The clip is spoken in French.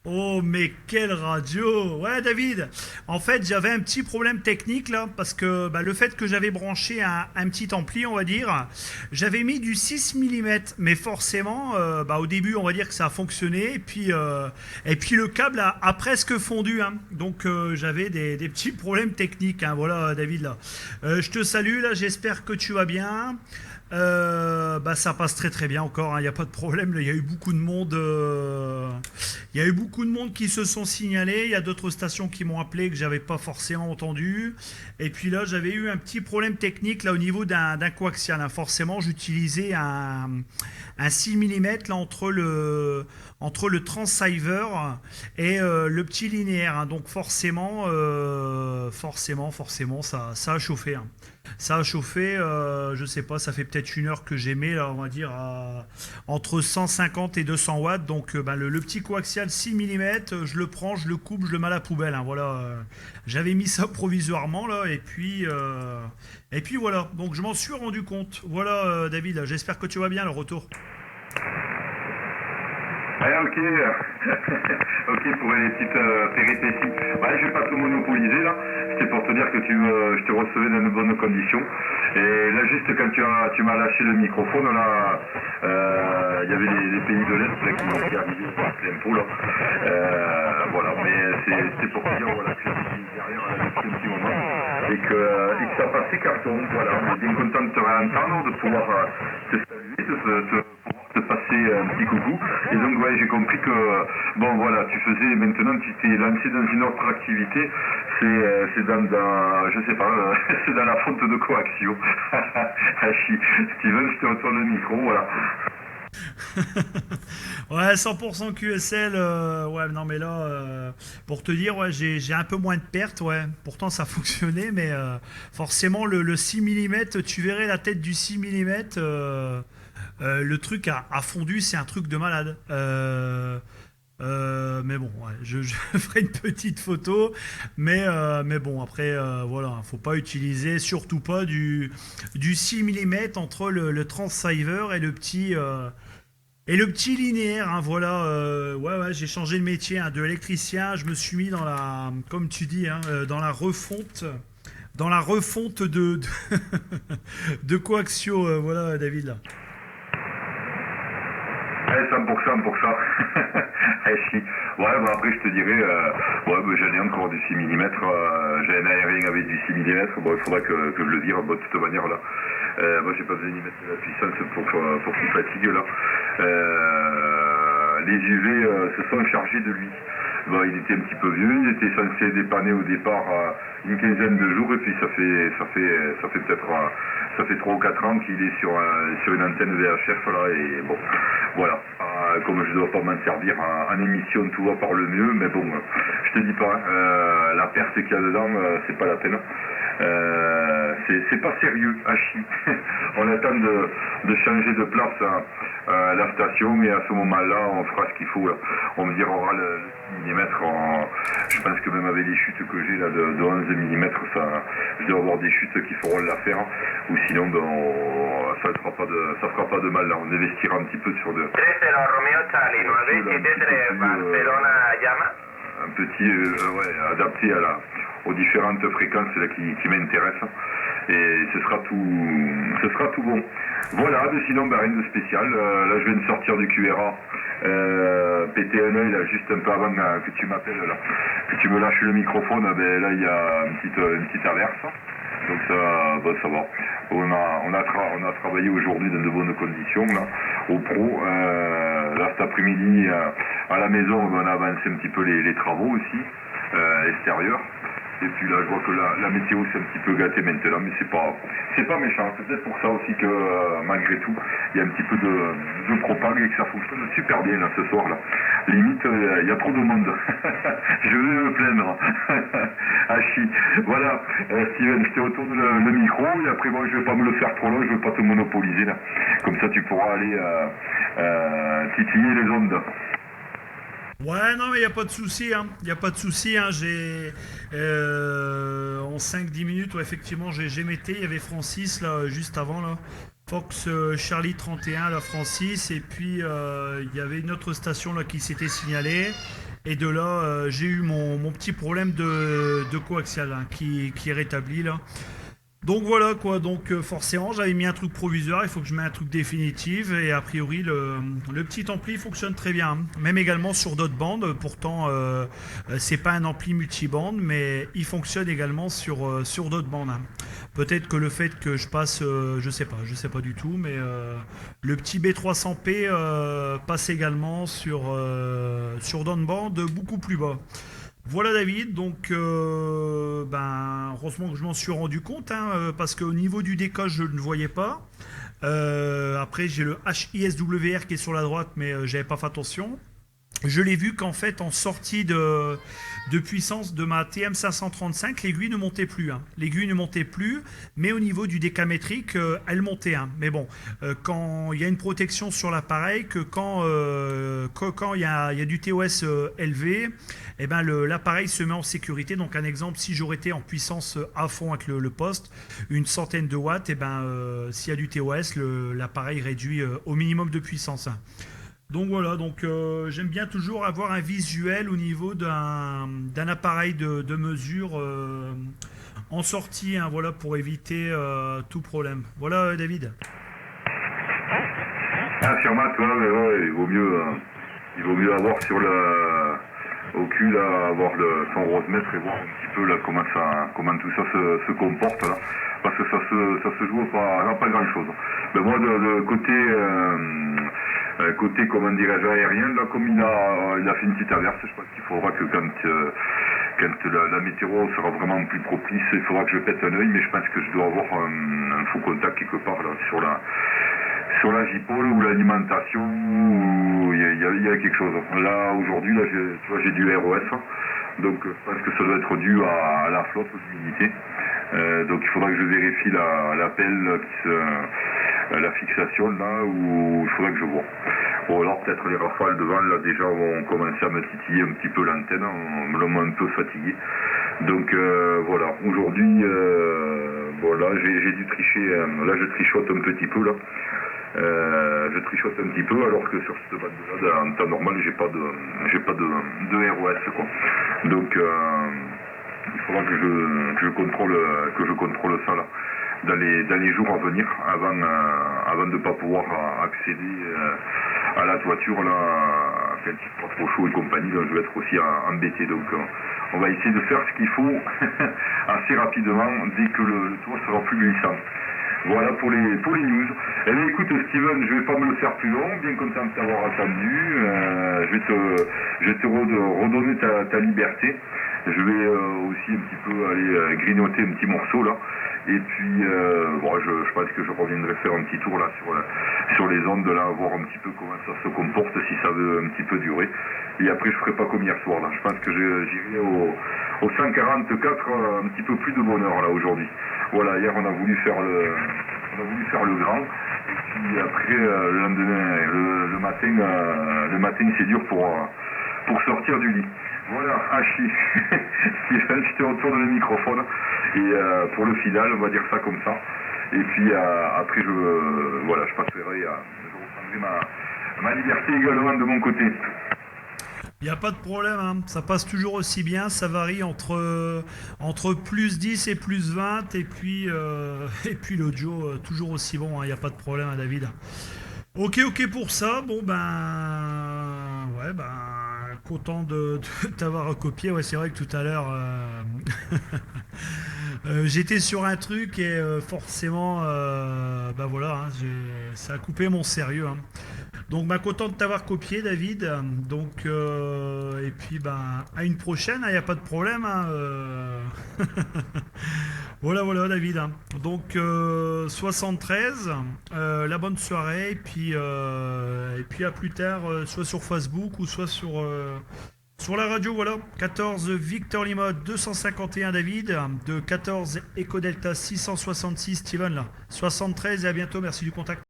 Oh, mais quelle radio! Ouais, David, en fait, j'avais un petit problème technique là, parce que le fait que j'avais branché un petit ampli, on va dire, j'avais mis du 6 mm, mais forcément, au début, on va dire que ça a fonctionné, et puis le câble a presque fondu, hein. Donc, j'avais des petits problèmes techniques, hein. Voilà, David, là. Je te salue, là, j'espère que tu vas bien. Ça passe très très bien encore, il n'y a pas de problème. Il y a eu beaucoup de monde. Il y a eu beaucoup de monde qui se sont signalés. Il y a d'autres stations qui m'ont appelé que j'avais pas forcément entendu. Et puis là, j'avais eu un petit problème technique là au niveau d'un coaxial, hein. Forcément, j'utilisais un 6 mm là, entre le transceiver et le petit linéaire, hein. Donc forcément, ça a chauffé, hein. Ça a chauffé, je sais pas, ça fait peut-être une heure que j'ai mis, là, on va dire, entre 150 et 200 watts. Donc, le petit coaxial 6 mm, je le prends, je le coupe, je le mets à la poubelle, hein. Voilà, j'avais mis ça provisoirement, là, et puis voilà. Donc, je m'en suis rendu compte. Voilà, David, j'espère que tu vas bien, le retour. Ouais, ok. Ok, pour les petites péripéties. Ouais, je vais pas te monopoliser là. C'était pour te dire que je te recevais dans de bonnes conditions. Et là, juste quand tu m'as lâché le microphone, là, il y avait les pays de l'Est là, qui arrivaient par plein pot là. Voilà, mais c'est pour te dire voilà, que j'étais derrière depuis un petit moment et que ça passait carton. Voilà, on est bien content de te réentendre, de pouvoir te saluer, de passer un petit coucou. Et donc ouais, j'ai compris que bon voilà, tu faisais maintenant, tu t'es lancé dans une autre activité. C'est je sais pas, c'est dans la fonte de coaxion. Steven, je te retourne le micro, voilà. Ouais, 100% QSL, ouais, non, mais là, pour te dire, ouais, j'ai un peu moins de pertes, ouais. Pourtant, ça fonctionnait, mais forcément, le 6 mm, tu verrais la tête du 6 mm, le truc a fondu, c'est un truc de malade. Mais bon, ouais, je ferai une petite photo, mais bon, après, voilà, faut pas utiliser, surtout pas du 6 mm entre le transceiver et le petit linéaire, hein. Voilà, ouais, ouais, j'ai changé de métier, hein, de électricien. Je me suis mis comme tu dis, hein, dans la refonte de coaxio, voilà, David. Là. Ouais, 100% pour ça. Eh, si. Ouais, bah après je te dirais, ouais, bah, j'en ai encore du 6 mm, j'ai un aérien avec du 6 mm, bon, il faudra que je le vire, bon, de toute manière là. Moi j'ai pas besoin d'y mettre de la puissance pour qu'il fatigue là. Les UV se sont chargés de lui. Bon, il était un petit peu vieux, il était censé dépanner au départ une quinzaine de jours et puis ça fait peut-être ça fait 3 ou 4 ans qu'il est sur une antenne VHF là et bon voilà. Comme je ne dois pas m'en servir en émission, tout va par le mieux, mais bon, je te dis pas, la perte qu'il y a dedans, c'est pas la peine. C'est pas sérieux, Hachi. On attend de changer de place la station et à ce moment-là, on fera ce qu'il faut. Là. On me dira le millimètre. Je pense que même avec les chutes que j'ai là de 11 mm, je dois avoir des chutes qui feront l'affaire. Ou sinon, ben, ça fera pas de mal. Là. On investira un petit peu sur de. 30 Romeo Charlie, 973 Barcelona llama. Un petit ouais, adapté aux différentes fréquences là, qui m'intéressent et ce sera tout bon. Voilà, mais sinon rien de spécial. Là je viens de sortir du QRA, péter un œil là, juste un peu avant que tu m'appelles là, que tu me lâches le microphone, là il y a une petite averse. Donc ça va. On a travaillé aujourd'hui dans de bonnes conditions là, au pro. Là cet après-midi à la maison on a avancé un petit peu les travaux aussi, extérieurs. Et puis là je vois que la météo s'est un petit peu gâtée maintenant, mais c'est pas méchant. C'est peut-être pour ça aussi que malgré tout, il y a un petit peu de propague et que ça fonctionne super bien là ce soir là. Limite, il y a trop de monde. Je vais me plaindre. Hachi. Voilà, Steven, je te retourne le micro et après bon, je vais pas me le faire trop long, je vais pas te monopoliser là. Comme ça tu pourras aller titiller les ondes. Ouais, non, mais il n'y a pas de souci, hein. Il n'y a pas de souci, hein. En 5-10 minutes, ouais, effectivement, j'ai metté. Il y avait Francis, là, juste avant, là. Fox Charlie 31, là, Francis. Et puis, il y avait une autre station, là, qui s'était signalée. Et de là, j'ai eu mon petit problème de coaxial hein, qui est rétabli là. Donc voilà quoi, donc forcément j'avais mis un truc provisoire, il faut que je mette un truc définitif et a priori le petit ampli fonctionne très bien, même également sur d'autres bandes, pourtant c'est pas un ampli multibande mais il fonctionne également sur d'autres bandes. Hein. Peut-être que le fait que je passe, je sais pas du tout, mais le petit B300P passe également sur d'autres bandes beaucoup plus bas. Voilà David, donc heureusement que je m'en suis rendu compte, hein, parce qu'au niveau du décoche je ne voyais pas. Après j'ai le HISWR qui est sur la droite mais j'avais pas fait attention. Je l'ai vu qu'en fait en sortie de puissance de ma TM535, l'aiguille ne montait plus. Hein. L'aiguille ne montait plus, mais au niveau du décamétrique, elle montait. Hein. Mais bon, quand il y a une protection sur l'appareil, que quand il y a du TOS élevé, eh ben l'appareil se met en sécurité. Donc un exemple, si j'aurais été en puissance à fond avec le poste, une centaine de watts, eh ben, s'il y a du TOS, l'appareil réduit au minimum de puissance. Hein. Donc voilà, donc j'aime bien toujours avoir un visuel au niveau d'un appareil de mesure en sortie, hein, voilà, pour éviter tout problème. Voilà David. Ah, sur Matt, ouais, il vaut mieux avoir sur au cul là, avoir son rosemètre et voir un petit peu là comment tout ça se comporte là, parce que ça se joue pas grand chose. Mais moi de côté comment dirais-je aérien là, comme il a fait une petite averse, je pense qu'il faudra que quand la météo sera vraiment plus propice, il faudra que je pète un œil, mais je pense que je dois avoir un faux contact quelque part là sur la JPOL ou l'alimentation, où il y a quelque chose. Là aujourd'hui là tu vois j'ai du ROS, donc je pense que ça doit être dû à la flotte ou l'humidité. Donc il faudra que je vérifie la pelle la fixation là, où il faudrait que je vois. Bon alors peut-être les rafales devant là déjà vont commencer à me titiller un petit peu l'antenne, me l'ont un peu fatigué. Donc voilà, aujourd'hui bon là j'ai dû tricher, là je trichote un petit peu là. Je trichote un petit peu alors que sur cette bande là en temps normal j'ai pas de ROS quoi. Donc il faudra que je contrôle ça là dans les jours à venir avant de ne pas pouvoir accéder à la toiture là quand il sera trop chaud et compagnie, là, je vais être aussi embêté. Donc on va essayer de faire ce qu'il faut assez rapidement dès que le toit sera plus glissant. Voilà pour les news. Eh bien écoute Steven, je vais pas me le faire plus long, bien content de t'avoir attendu. Je vais te redonner ta liberté. Je vais aussi un petit peu aller grignoter un petit morceau là. Et puis bon, je pense que je reviendrai faire un petit tour là sur les ondes là, voir un petit peu comment ça se comporte, si ça veut un petit peu durer. Et après je ferai pas comme hier soir là. Je pense que j'irai au 144 un petit peu plus de bonheur là aujourd'hui. Voilà, hier on a voulu faire le grand. Et puis après le lendemain, le matin c'est dur pour sortir du lit. Voilà, Hachi, Steven, je te retourne le microphone et pour le final, on va dire ça comme ça. Et puis après, je passerai, je reprendrai ma liberté également de mon côté. Il n'y a pas de problème, hein. Ça passe toujours aussi bien, ça varie entre plus 10 et plus 20, et puis l'audio toujours aussi bon, il n'y a pas de problème, hein, David. Ok pour ça, bon ouais, content de t'avoir recopié. Ouais, c'est vrai que tout à l'heure j'étais sur un truc et forcément voilà, hein, ça a coupé mon sérieux. Hein. Donc content de t'avoir copié David. Donc et puis à une prochaine, il n'y a pas de problème. Hein, Voilà David. Hein. Donc 73, la bonne soirée, et puis à plus tard, soit sur Facebook ou soit sur la radio. Voilà, 14 Victor Lima 251 David, de 14 Echo Delta 666 Steven là, 73, et à bientôt, merci du contact.